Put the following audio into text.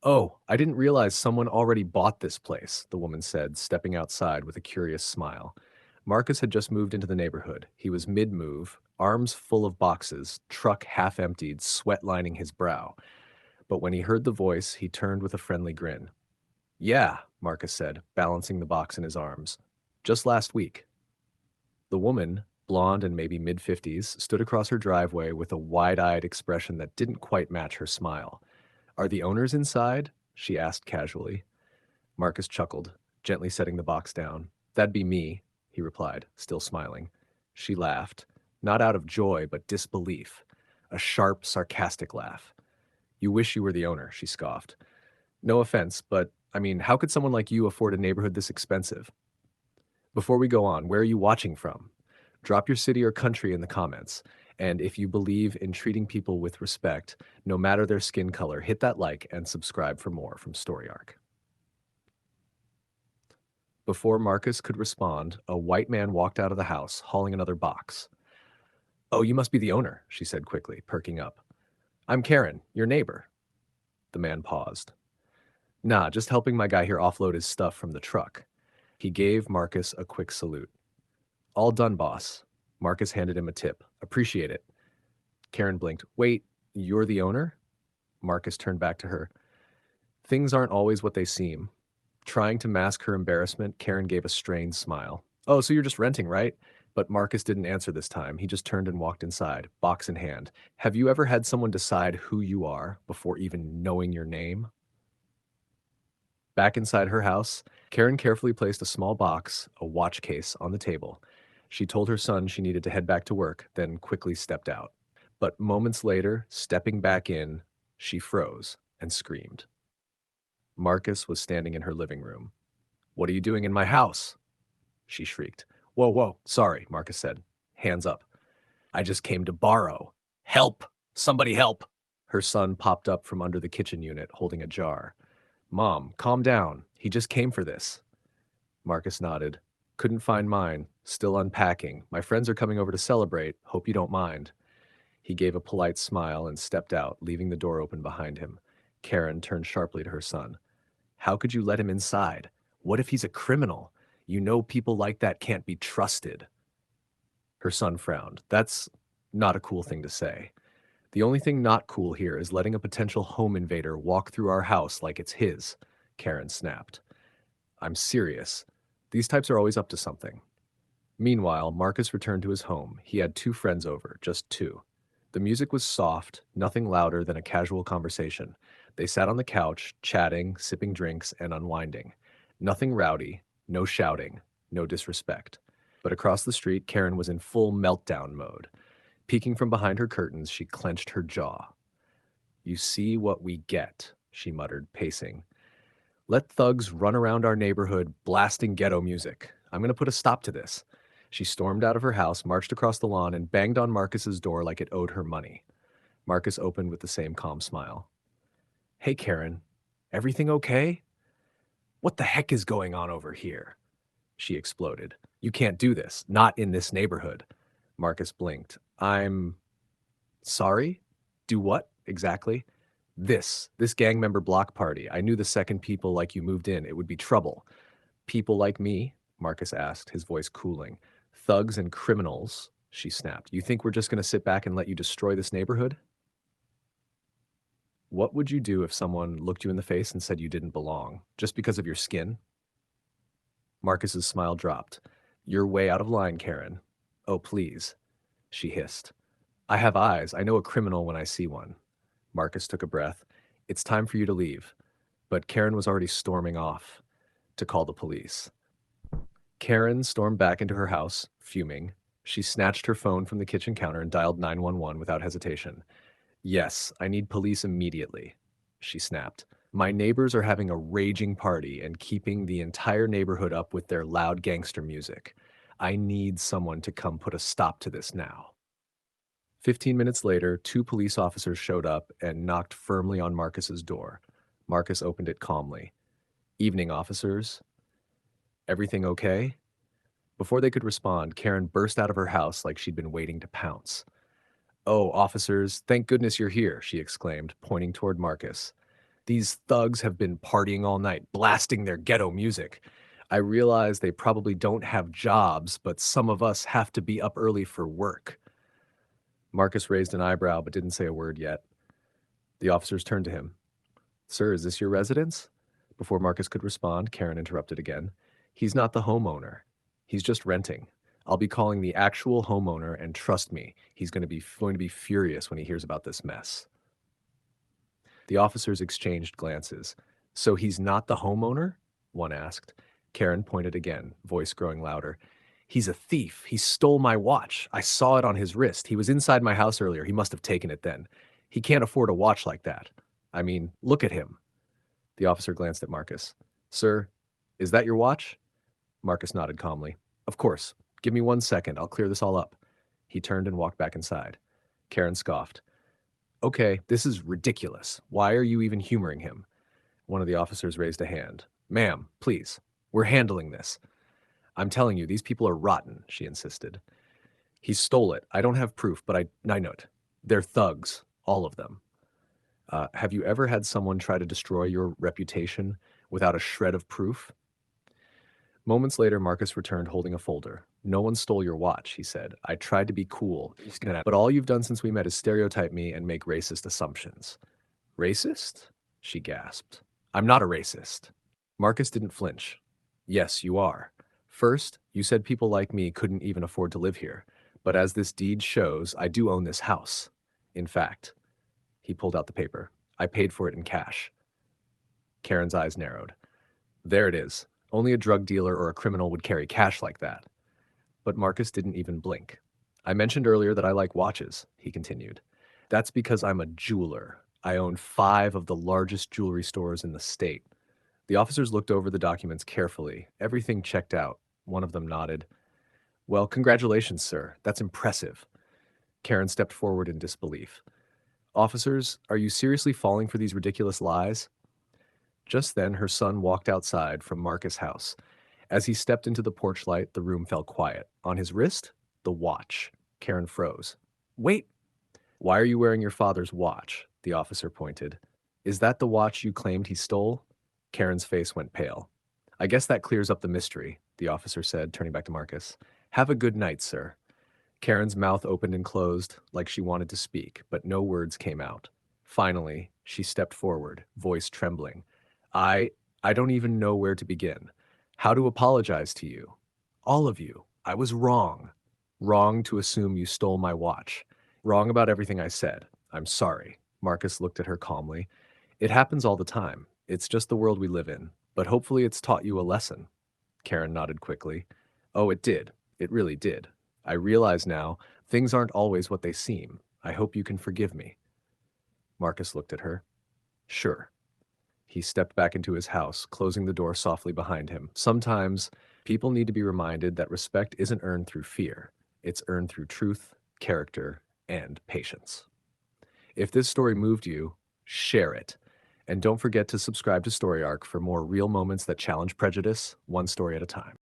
Oh, I didn't realize someone already bought this place, the woman said, stepping outside with a curious smile. Marcus had just moved into the neighborhood. He was mid-move, arms full of boxes, truck half emptied, sweat lining his brow. But when he heard the voice, he turned with a friendly grin. Yeah, Marcus said, balancing the box in his arms. Just last week. The woman, blonde and maybe mid-50s, stood across her driveway with a wide-eyed expression that didn't quite match her smile. Are the owners inside? She asked casually. Marcus chuckled, gently setting the box down. That'd be me, he replied, still smiling. She laughed, not out of joy, but disbelief. A sharp, sarcastic laugh. You wish you were the owner, she scoffed. No offense, but I mean, how could someone like you afford a neighborhood this expensive? Before we go on, where are you watching from? Drop your city or country in the comments. And if you believe in treating people with respect, no matter their skin color, hit that like and subscribe for more from Story Arc. Before Marcus could respond, a white man walked out of the house, hauling another box. Oh, you must be the owner, she said quickly, perking up. I'm Karen, your neighbor. The man paused. Nah, just helping my guy here offload his stuff from the truck. He gave Marcus a quick salute. All done, boss. Marcus handed him a tip. Appreciate it. Karen blinked. Wait, you're the owner? Marcus turned back to her. Things aren't always what they seem. Trying to mask her embarrassment, Karen gave a strained smile. Oh, so you're just renting, right? But Marcus didn't answer this time. He just turned and walked inside, box in hand. Have you ever had someone decide who you are before even knowing your name? Back inside her house, Karen carefully placed a small box, a watch case, on the table. She told her son she needed to head back to work, then quickly stepped out. But moments later, stepping back in, she froze and screamed. Marcus was standing in her living room. What are you doing in my house? She shrieked. Whoa, whoa, sorry, Marcus said. Hands up. I just came to borrow. Help! Somebody help! Her son popped up from under the kitchen unit, holding a jar. Mom, calm down. He just came for this. Marcus nodded. Couldn't find mine. Still unpacking. My friends are coming over to celebrate. Hope you don't mind. He gave a polite smile and stepped out, leaving the door open behind him. Karen turned sharply to her son. How could you let him inside? What if he's a criminal? You know people like that can't be trusted. Her son frowned. That's not a cool thing to say. The only thing not cool here is letting a potential home invader walk through our house like it's his, Karen snapped. I'm serious. These types are always up to something. Meanwhile, Marcus returned to his home. He had two friends over, just two. The music was soft, nothing louder than a casual conversation. They sat on the couch, chatting, sipping drinks, and unwinding. Nothing rowdy, no shouting, no disrespect. But across the street, Karen was in full meltdown mode. Peeking from behind her curtains, she clenched her jaw. You see what we get, she muttered, pacing. Let thugs run around our neighborhood blasting ghetto music. I'm going to put a stop to this. She stormed out of her house, marched across the lawn, and banged on Marcus's door like it owed her money. Marcus opened with the same calm smile. Hey, Karen. Everything okay? What the heck is going on over here? She exploded. You can't do this. Not in this neighborhood. Marcus blinked. I'm sorry? Do what, exactly? This gang member block party. I knew the second people like you moved in, it would be trouble. People like me? Marcus asked, his voice cooling. Thugs and criminals, she snapped. You think we're just going to sit back and let you destroy this neighborhood? What would you do if someone looked you in the face and said you didn't belong, just because of your skin? Marcus's smile dropped. You're way out of line, Karen. Oh, please, she hissed. I have eyes. I know a criminal when I see one. Marcus took a breath. It's time for you to leave. But Karen was already storming off to call the police. Karen stormed back into her house, fuming. She snatched her phone from the kitchen counter and dialed 911 without hesitation. Yes, I need police immediately, she snapped. My neighbors are having a raging party and keeping the entire neighborhood up with their loud gangster music. I need someone to come put a stop to this now. 15 minutes later, two police officers showed up and knocked firmly on Marcus's door. Marcus opened it calmly. Evening, officers. Everything okay? Before they could respond, Karen burst out of her house like she'd been waiting to pounce. Oh, officers, thank goodness you're here, she exclaimed, pointing toward Marcus. These thugs have been partying all night, blasting their ghetto music. I realize they probably don't have jobs, but some of us have to be up early for work. Marcus raised an eyebrow but didn't say a word yet. The officers turned to him. Sir, is this your residence? Before Marcus could respond, Karen interrupted again. He's not the homeowner. He's just renting. I'll be calling the actual homeowner, and trust me, he's going to be furious when he hears about this mess. The officers exchanged glances. So he's not the homeowner? One asked. Karen pointed again, voice growing louder. He's a thief. He stole my watch. I saw it on his wrist. He was inside my house earlier. He must have taken it then. He can't afford a watch like that. I mean, look at him. The officer glanced at Marcus. Sir, is that your watch? Marcus nodded calmly. Of course. Give me 1 second. I'll clear this all up. He turned and walked back inside. Karen scoffed. Okay, this is ridiculous. Why are you even humoring him? One of the officers raised a hand. Ma'am, please. We're handling this. I'm telling you, these people are rotten, she insisted. He stole it. I don't have proof, but I know it. They're thugs. All of them. Have you ever had someone try to destroy your reputation without a shred of proof? Moments later, Marcus returned holding a folder. No one stole your watch, he said. I tried to be cool, but all you've done since we met is stereotype me and make racist assumptions. Racist? She gasped. I'm not a racist. Marcus didn't flinch. Yes, you are. First, you said people like me couldn't even afford to live here. But as this deed shows, I do own this house. In fact, he pulled out the paper. I paid for it in cash. Karen's eyes narrowed. There it is. Only a drug dealer or a criminal would carry cash like that. But Marcus didn't even blink. I mentioned earlier that I like watches, he continued. That's because I'm a jeweler. I own 5 of the largest jewelry stores in the state. The officers looked over the documents carefully. Everything checked out. One of them nodded. Well, congratulations, sir. That's impressive. Karen stepped forward in disbelief. Officers, are you seriously falling for these ridiculous lies? Just then, her son walked outside from Marcus' house. As he stepped into the porch light, the room fell quiet. On his wrist, the watch. Karen froze. Wait! Why are you wearing your father's watch? The officer pointed. Is that the watch you claimed he stole? Karen's face went pale. I guess that clears up the mystery, the officer said, turning back to Marcus. Have a good night, sir. Karen's mouth opened and closed, like she wanted to speak, but no words came out. Finally, she stepped forward, voice trembling. I don't even know where to begin. How to apologize to you. All of you. I was wrong. Wrong to assume you stole my watch. Wrong about everything I said. I'm sorry. Marcus looked at her calmly. It happens all the time. It's just the world we live in. But hopefully it's taught you a lesson. Karen nodded quickly. Oh, it did. It really did. I realize now, things aren't always what they seem. I hope you can forgive me. Marcus looked at her. Sure. He stepped back into his house, closing the door softly behind him. Sometimes, people need to be reminded that respect isn't earned through fear. It's earned through truth, character, and patience. If this story moved you, share it. And don't forget to subscribe to Story Arc for more real moments that challenge prejudice, one story at a time.